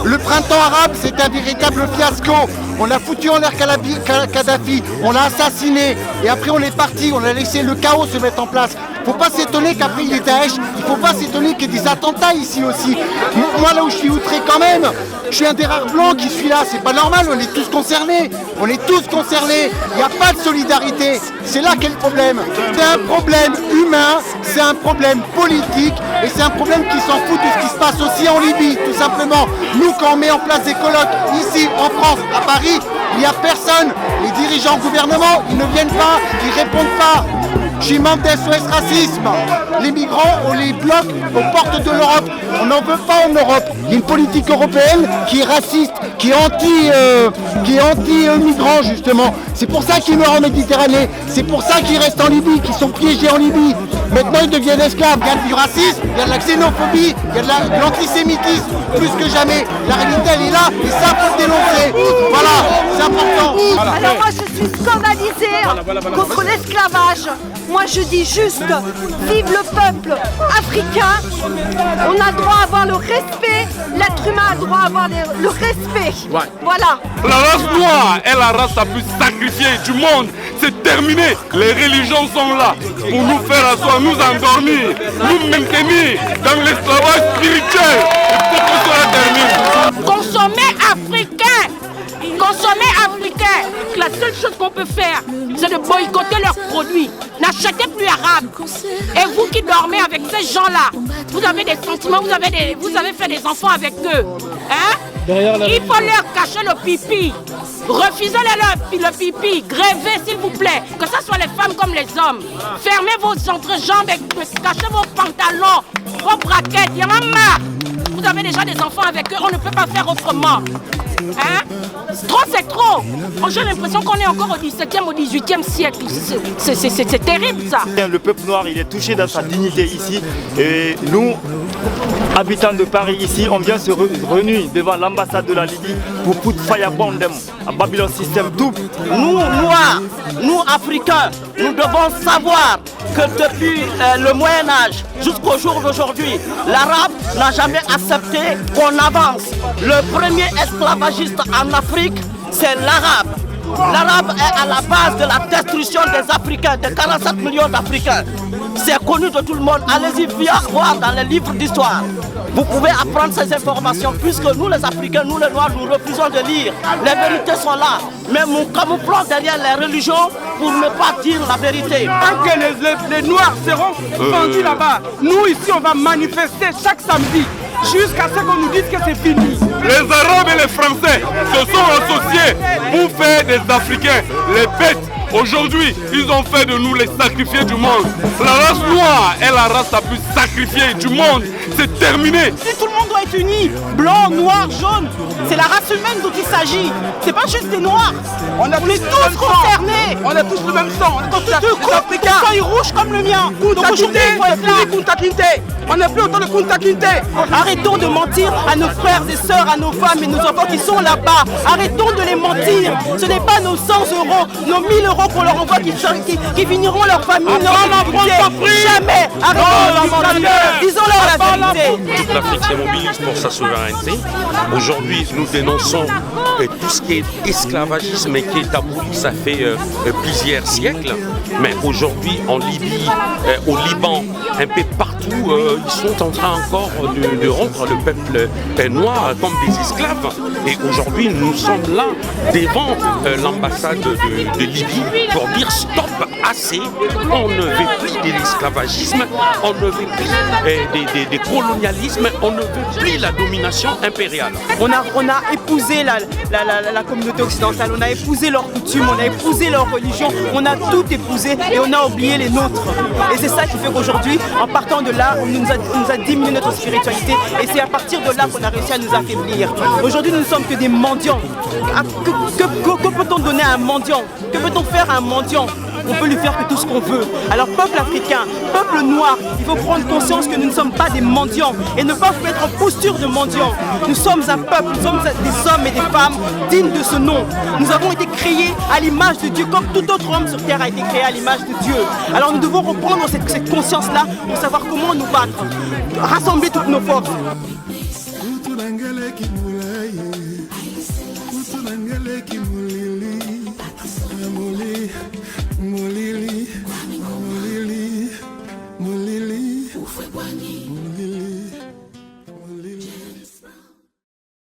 Le printemps arabe, c'est un véritable fiasco. On a foutu en l'air Kadhafi, on l'a assassiné, et après on est parti, on a laissé le chaos se mettre en place. Faut pas s'étonner qu'après il est Daesh, il faut pas s'étonner qu'il y ait des attentats ici aussi. Moi là où je suis outré quand même, je suis un des rares blancs qui suis là, c'est pas normal, on est tous concernés. On est tous concernés, il n'y a pas de solidarité. C'est là qu'est le problème. C'est un problème humain, c'est un problème politique, et c'est un problème qui s'en fout de ce qui se passe aussi en Libye, tout simplement. Nous, quand on met en place des colloques ici, en France, à Paris, il n'y a personne. Les dirigeants au gouvernement, ils ne viennent pas, ils répondent pas. Je suis membre d'SOS Racisme. Les migrants, on les bloque aux portes de l'Europe. On n'en veut pas en Europe. Il y a une politique européenne qui est raciste, qui est anti-migrants justement. C'est pour ça qu'ils meurent en Méditerranée. C'est pour ça qu'ils restent en Libye, qu'ils sont piégés en Libye. Maintenant, ils deviennent esclaves. Il y a du racisme, il y a de la xénophobie, il y a de l'antisémitisme. Plus que jamais. La réalité, elle est là et ça, faut le dénoncer. Voilà, c'est important. Alors moi, je suis scandalisée contre l'esclavage. Moi, je dis juste, vive le peuple africain. On a droit à avoir le respect. L'être humain a droit à avoir le respect. Ouais. Voilà. La race noire est la race la plus sacrifiée du monde. C'est terminé. Les religions sont là pour nous faire asseoir, nous endormir, nous maintenir dans l'esclavage spirituel. Il faut que cela termine. Consommer africain. Consommer africain. La seule chose qu'on peut faire, c'est de boycotter leurs produits. N'achetez plus arabe. Et vous qui dormez avec ces gens-là, vous avez des sentiments, vous avez fait des enfants avec eux. Hein? Il faut leur cacher le pipi. Refusez-leur le pipi. Grévez s'il vous plaît. Que ce soit les femmes comme les hommes. Fermez vos entrejambes et cachez vos pantalons, vos braquettes. Il y en a marre. Vous avez déjà des enfants avec eux, on ne peut pas faire autrement. Hein? Trop, c'est trop. J'ai l'impression qu'on est encore au 17e, au 18e siècle. C'est terrible ça. Le peuple noir, il est touché dans sa dignité ici. Et nous, habitants de Paris ici, on vient se réunir devant l'ambassade de la Libye pour put fire bondem à Babylon System tout. Nous, Noirs, nous, Africains, nous devons savoir que depuis le Moyen-Âge jusqu'au jour d'aujourd'hui, l'arabe n'a jamais accepté qu'on avance. Le premier esclavagiste en Afrique, c'est l'arabe. L'arabe est à la base de la destruction des Africains, des 47 millions d'Africains. C'est connu de tout le monde. Allez-y voir dans les livres d'histoire. Vous pouvez apprendre ces informations puisque nous les Africains, nous les Noirs, nous refusons de lire. Les vérités sont là. Mais nous camouflons derrière les religions pour ne pas dire la vérité. Tant que les Noirs seront vendus là-bas, nous ici on va manifester chaque samedi jusqu'à ce qu'on nous dise que c'est fini. Les Arabes et les Français se sont associés pour faire des Africains les bêtes. Aujourd'hui, ils ont fait de nous les sacrifiés du monde. La race noire est la race la plus sacrifiée du monde. C'est terminé. Si tout le monde doit être uni, blanc, noir, jaune, c'est la race humaine dont il s'agit. C'est pas juste les noirs. On est tous concernés. On a tous le même sang. On est tous africains. Le sang est rouge comme le mien. Donc aujourd'hui, il faut être là. On n'a plus autant de Kunta Kinte. Arrêtons de mentir à nos frères et sœurs, à nos femmes et nos enfants qui sont là-bas. Arrêtons de les mentir. Ce n'est pas nos 100 euros, nos 1000 euros qu'on leur envoie qui finiront leur famille. Jamais. Arrêtons. Disons-leur la vérité. Toute l'Afrique se mobilise pour sa souveraineté. Aujourd'hui, nous dénonçons tout ce qui est esclavagisme et qui est tabou. Ça fait plusieurs siècles. Mais aujourd'hui, en Libye, au Liban, un peu partout, ils sont en train encore de rendre le peuple noir comme des esclaves. Et aujourd'hui, nous sommes là devant l'ambassade de Libye pour dire stop, assez. On ne veut plus de l'esclavagisme, on ne veut plus des colonialismes, on ne veut plus la domination impériale. On a épousé la communauté occidentale, on a épousé leurs coutumes, on a épousé leur religion, on a tout épousé et on a oublié les nôtres. Et c'est ça qui fait qu'aujourd'hui, en partant de là, on nous a diminué notre spiritualité et c'est à partir de là qu'on a réussi à nous affaiblir. Aujourd'hui, nous ne sommes que des mendiants. Que peut-on donner à un mendiant? Que peut-on faire à un mendiant? On peut lui faire que tout ce qu'on veut. Alors peuple africain, peuple noir, il faut prendre conscience que nous ne sommes pas des mendiants et ne pas mettre en posture de mendiants. Nous sommes un peuple, nous sommes des hommes et des femmes dignes de ce nom. Nous avons été créés à l'image de Dieu, comme tout autre homme sur terre a été créé à l'image de Dieu. Alors nous devons reprendre cette conscience-là pour savoir comment nous battre, rassembler toutes nos forces.